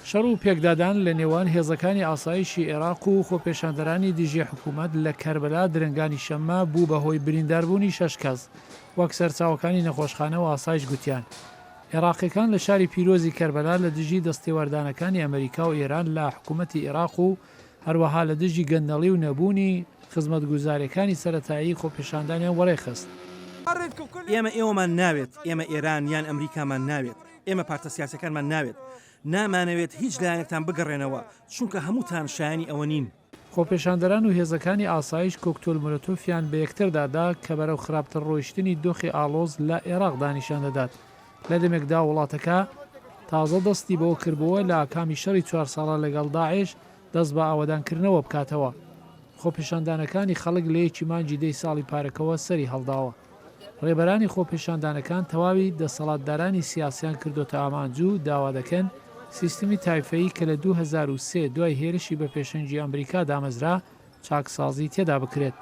شەڕ و پێکدادان لە نێوان هێزەکانی ئاسایشی عێراق و خۆپێشاندەرانی دژی حکوومەت لە کەربەلا درنگانی شەممە بوو بەهۆی برینداربوونی 6 کەس وەک سەرچاوەکانی نەخۆشخانە و ئاسایش گوتیان. عێراقیەکان لە شاری پیرۆزی کەربەلا لە دژی دەستێوەردانەکانی ئەمریکا و ئێران لە حکوومەتی عێراق و هەروەها لە دژی گەندەڵی و نەبوونی خزمەتگوزاریەکانی سەرەتایی خۆپێشاندانیان وەڕێخست. ئێمەمان ناوێت، ئێمە ئێران یان ئەمریکامان ناوێت، ئێمە پارتە سیاسەکانمان ناوێت، نامانەوێت هیچ لایەکتان بگەڕێنەوە چونکە هەمووتان شایانی ئەوە نین. خۆپێشاندەران و هێزەکانی ئاسایش کۆکتۆل مۆلۆتۆفیان بە یەکتردادا کە بەرەو خراپتر ڕۆیشتنی دۆخی ئاڵۆز لە عێراق دانیشان دەدات. لە دەمێکدا وڵاتەکە تازە دەستی بەوە کردبووە لە ئاکامی شەڕی 4 ساڵە لەگەڵ داعش دەست بە ئاوەدانکردنەوە بکاتەوە. خۆپێشاندانەکانی خەڵک لە یەکی مانجی دەی ساڵی پارێکەوە سەری هەڵداوە. ڕێبەرانی خۆپێشاندانەکان تەواوی دەسەڵاتدارانی سیاسیان کردوتە ئامانجوو داوا دەکەن سیستمی تایفەیی کە لە 2003 دوای هێرشی بە پێشەنگی ئەمریکا دامەزرا چاکسازی تێدا بکرێت.